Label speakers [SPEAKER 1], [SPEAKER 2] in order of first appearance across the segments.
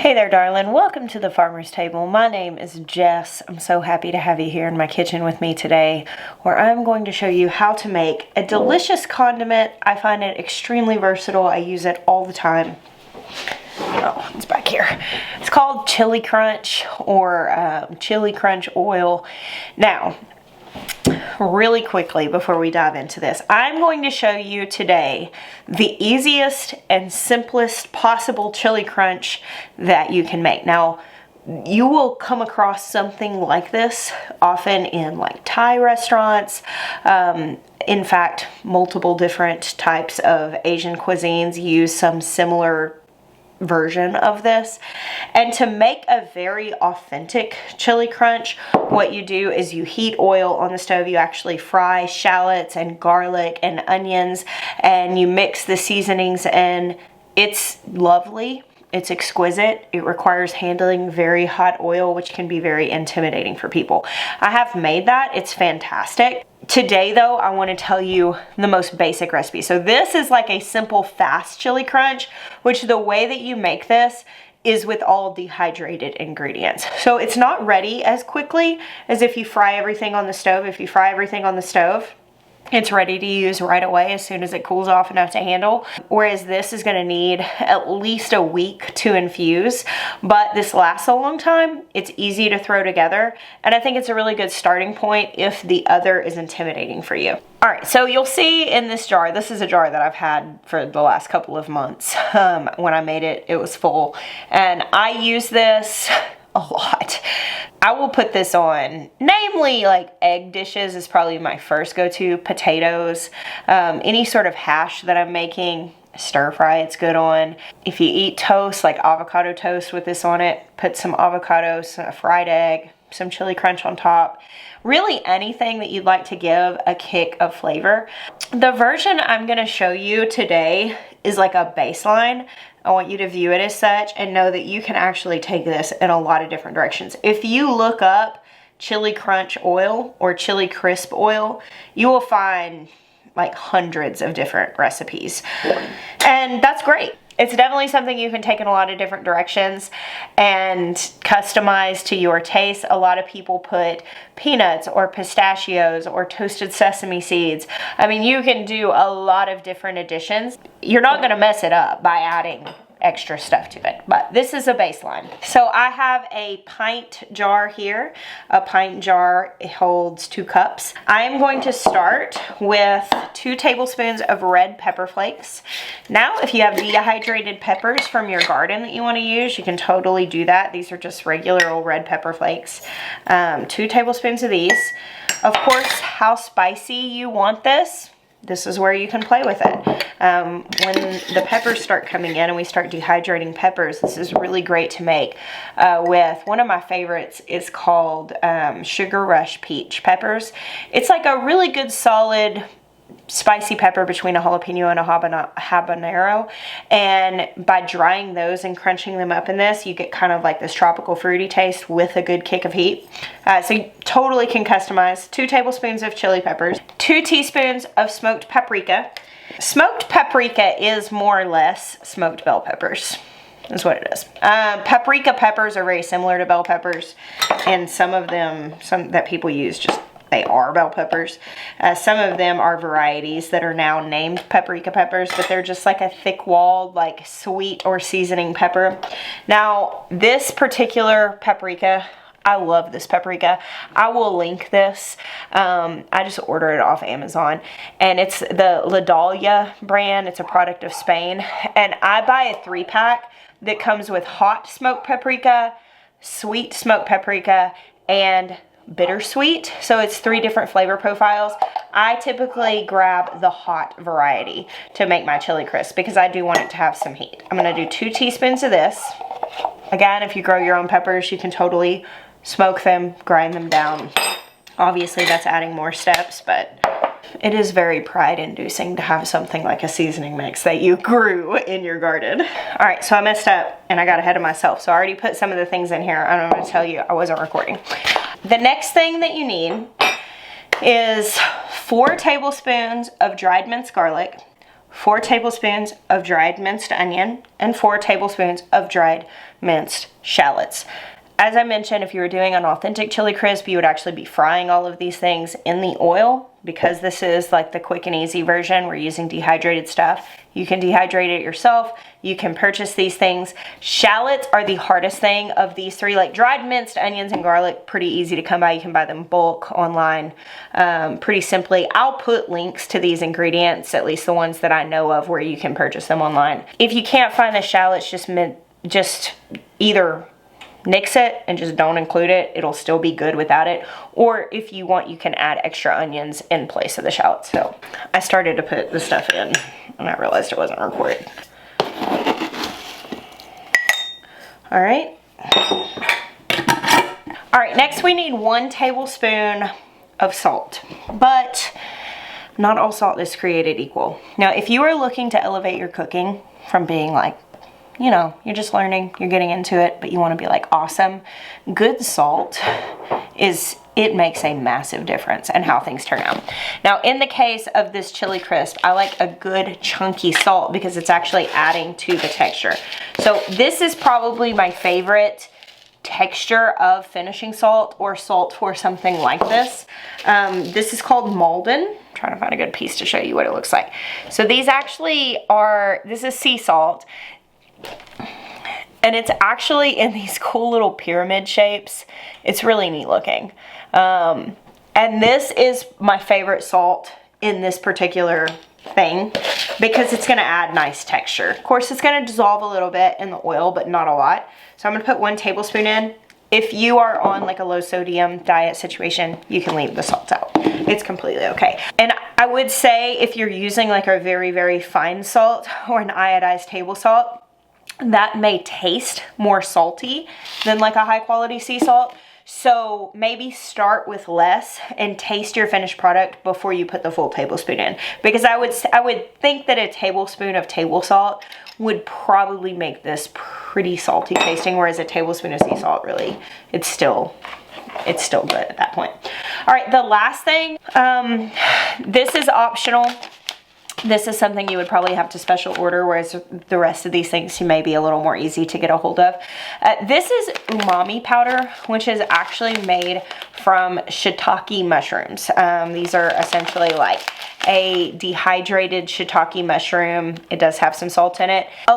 [SPEAKER 1] Hey there, darling. Welcome to the Farmer's Table. My name is Jess. I'm so happy to have you here in my kitchen with me today, where I'm going to show you how to make a delicious condiment. I find it extremely versatile. I use it all the time. Oh, it's back here. It's called Chili Crunch or Chili Crunch oil. Now, really quickly before we dive into this, I'm going to show you today the easiest and simplest possible chili crunch that you can make. Now, you will come across something like this often in like Thai restaurants. In fact, multiple different types of Asian cuisines use some similar version of this. And to make a very authentic chili crunch, what you do is you heat oil on the stove. You actually fry shallots and garlic and onions, and you mix the seasonings in. It's lovely. It's exquisite. It requires handling very hot oil, which can be very intimidating for people. I have made that. It's fantastic. Today, though, I want to tell you the most basic recipe. So this is like a simple, fast chili crunch, which the way that you make this is with all dehydrated ingredients. So it's not ready as quickly as if you fry everything on the stove. If you fry everything on the stove, it's ready to use right away as soon as it cools off enough to handle. Whereas this is gonna need at least a week to infuse, but this lasts a long time. It's easy to throw together, and I think it's a really good starting point if the other is intimidating for you. All right, so you'll see in this jar, this is a jar that I've had for the last couple of months. When I made it, it was full, and I use this a lot. I will put this on, namely like egg dishes is probably my first go-to, potatoes, any sort of hash that I'm making, stir fry it's good on. If you eat toast, like avocado toast with this on it, put some avocados, a fried egg, some chili crunch on top. Really anything that you'd like to give a kick of flavor. The version I'm gonna show you today is like a baseline. I want you to view it as such and know that you can actually take this in a lot of different directions. If you look up chili crunch oil or chili crisp oil, you will find like hundreds of different recipes. And that's great. It's definitely something you can take in a lot of different directions and customize to your taste. A lot of people put peanuts or pistachios or toasted sesame seeds. I mean, you can do a lot of different additions. You're not going to mess it up by adding extra stuff to it, but this is a baseline. So I have a pint jar here. A pint jar holds 2 cups. I am going to start with 2 tablespoons of red pepper flakes. Now, if you have dehydrated peppers from your garden that you want to use, you can totally do that. These are just regular old red pepper flakes. 2 tablespoons of these. Of course, how spicy you want this is where you can play with it. When the peppers start coming in and we start dehydrating peppers, this is really great to make with one of my favorites is called Sugar Rush Peach peppers. It's like a really good solid spicy pepper between a jalapeno and a habanero, and by drying those and crunching them up in this, you get kind of like this tropical fruity taste with a good kick of heat. So you totally can customize. 2 tablespoons of chili peppers, 2 teaspoons of smoked paprika. Smoked paprika is more or less smoked bell peppers. Is what it is. Paprika peppers are very similar to bell peppers, and some of them, that people use, just they are bell peppers. Some of them are varieties that are now named paprika peppers, but they're just like a thick-walled, like sweet or seasoning pepper. Now, this particular paprika, I love this paprika. I will link this. I just ordered it off Amazon, and it's the Ledalia brand. It's a product of Spain, and I buy a 3-pack that comes with hot smoked paprika, sweet smoked paprika, and bittersweet. So it's 3 different flavor profiles. I typically grab the hot variety to make my chili crisp because I do want it to have some heat. I'm going to do 2 teaspoons of this. Again, if you grow your own peppers, you can totally smoke them, grind them down. Obviously, that's adding more steps, but it is very pride-inducing to have something like a seasoning mix that you grew in your garden. All right, so I messed up and I got ahead of myself. So I already put some of the things in here. I'm going to tell you I wasn't recording. The next thing that you need is 4 tablespoons of dried minced garlic, 4 tablespoons of dried minced onion, and 4 tablespoons of dried minced shallots. As I mentioned, if you were doing an authentic chili crisp, you would actually be frying all of these things in the oil. Because this is like the quick and easy version, we're using dehydrated stuff. You can dehydrate it yourself. You can purchase these things. Shallots are the hardest thing of these three. Like dried minced onions and garlic, pretty easy to come by. You can buy them bulk online pretty simply. I'll put links to these ingredients, at least the ones that I know of where you can purchase them online. If you can't find the shallots, just either nix it and just don't include it. It'll still be good without it. Or if you want, you can add extra onions in place of the shallots. So I started to put the stuff in and I realized it wasn't recorded. All right. All right, next we need 1 tablespoon of salt, but not all salt is created equal. Now, if you are looking to elevate your cooking from being like, you know, you're just learning, you're getting into it, but you want to be like awesome, good salt it makes a massive difference in how things turn out. Now, in the case of this chili crisp, I like a good chunky salt because it's actually adding to the texture. So this is probably my favorite texture of finishing salt or salt for something like this. This is called Malden. I'm trying to find a good piece to show you what it looks like. So these actually this is sea salt. And it's actually in these cool little pyramid shapes. It's really neat looking. And this is my favorite salt in this particular thing because it's gonna add nice texture. Of course, it's gonna dissolve a little bit in the oil, but not a lot. So I'm gonna put 1 tablespoon in. If you are on like a low sodium diet situation, you can leave the salt out. It's completely okay. And I would say if you're using like a very, very fine salt or an iodized table salt, that may taste more salty than like a high quality sea salt. So maybe start with less and taste your finished product before you put the full tablespoon in. Because I would think that a tablespoon of table salt would probably make this pretty salty tasting, whereas a tablespoon of sea salt really, it's still good at that point. All right, the last thing, this is optional. This is something you would probably have to special order, whereas the rest of these things you may be a little more easy to get a hold of. This is umami powder, which is actually made from shiitake mushrooms. These are essentially like a dehydrated shiitake mushroom. It does have some salt in it. A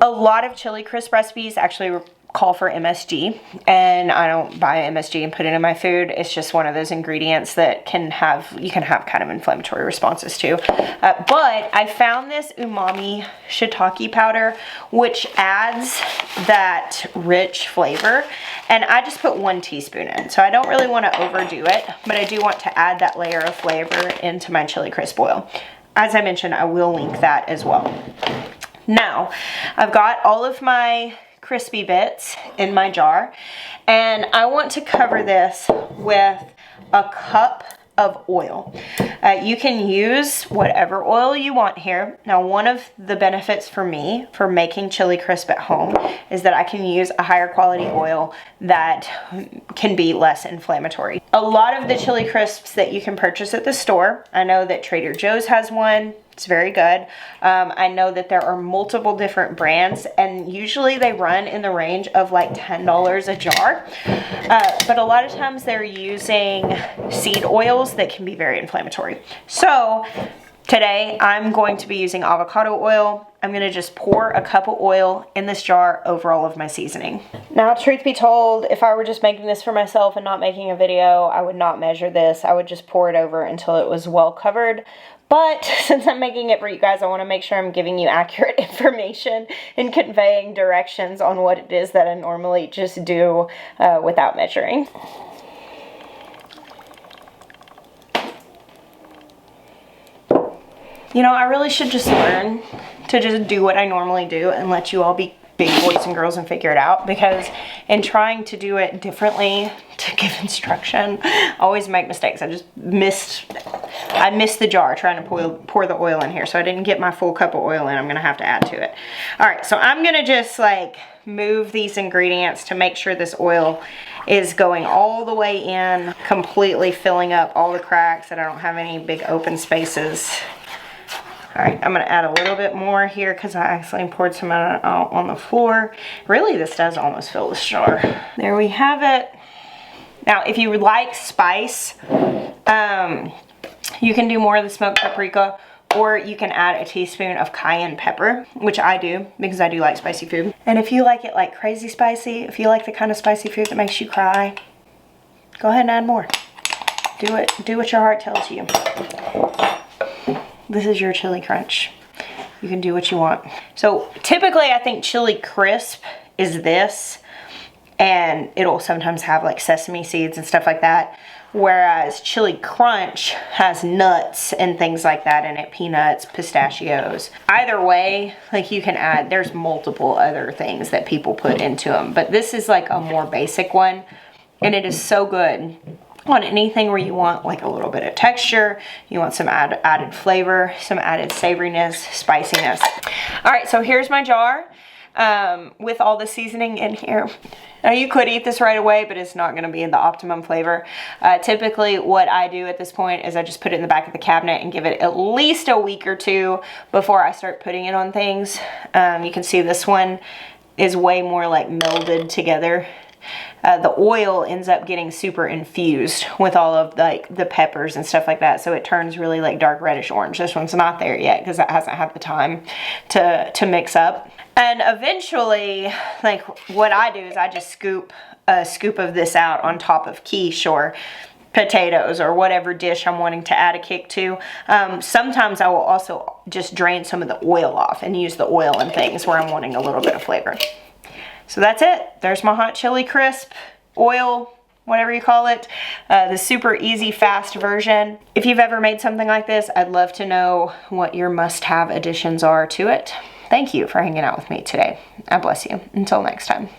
[SPEAKER 1] lot of chili crisp recipes actually call for MSG, and I don't buy MSG and put it in my food. It's just one of those ingredients that you can have kind of inflammatory responses to. But I found this umami shiitake powder, which adds that rich flavor, and I just put 1 teaspoon in. So I don't really want to overdo it, but I do want to add that layer of flavor into my chili crisp oil. As I mentioned, I will link that as well. Now, I've got all of my crispy bits in my jar, and I want to cover this with a cup of oil. You can use whatever oil you want here. Now, one of the benefits for me for making chili crisp at home is that I can use a higher quality oil that can be less inflammatory. A lot of the chili crisps that you can purchase at the store, I know that Trader Joe's has one. It's very good. I know that there are multiple different brands, and usually they run in the range of like $10 a jar. But a lot of times they're using seed oils that can be very inflammatory. So today I'm going to be using avocado oil. I'm going to just pour a cup of oil in this jar over all of my seasoning. Now, truth be told, if I were just making this for myself and not making a video, I would not measure this. I would just pour it over until it was well covered. But since I'm making it for you guys, I want to make sure I'm giving you accurate information and conveying directions on what it is that I normally just do without measuring. You know, I really should just learn to just do what I normally do and let you all be big boys and girls and figure it out, because in trying to do it differently to give instruction, I always make mistakes. I missed the jar trying to pour the oil in here, so I didn't get my full cup of oil in. I'm gonna have to add to it. All right, so I'm gonna just like move these ingredients to make sure this oil is going all the way in, completely filling up all the cracks, that I don't have any big open spaces. All right, I'm gonna add a little bit more here because I accidentally poured some out on the floor. Really, this does almost fill this jar. There we have it. Now, if you like spice, you can do more of the smoked paprika, or you can add a teaspoon of cayenne pepper, which I do because I do like spicy food. And if you like it like crazy spicy, if you like the kind of spicy food that makes you cry, go ahead and add more. Do what your heart tells you. This is your chili crunch. You can do what you want. So typically I think chili crisp is this, and it'll sometimes have like sesame seeds and stuff like that. Whereas chili crunch has nuts and things like that in it, peanuts, pistachios. Either way, like you can add, there's multiple other things that people put into them, but this is like a more basic one, and it is so good on anything where you want like a little bit of texture, you want some added flavor, some added savoriness, spiciness. All right, so here's my jar with all the seasoning in here. Now you could eat this right away, but it's not gonna be in the optimum flavor. Typically what I do at this point is I just put it in the back of the cabinet and give it at least a week or two before I start putting it on things. You can see this one is way more like melded together. The oil ends up getting super infused with all of like the peppers and stuff like that, so it turns really like dark reddish orange. This one's not there yet because it hasn't had the time to mix up. And eventually, like what I do is I just scoop a scoop of this out on top of quiche or potatoes or whatever dish I'm wanting to add a kick to. Sometimes I will also just drain some of the oil off and use the oil in things where I'm wanting a little bit of flavor. So that's it. There's my hot chili crisp, oil, whatever you call it. The super easy, fast version. If you've ever made something like this, I'd love to know what your must-have additions are to it. Thank you for hanging out with me today. God bless you. Until next time.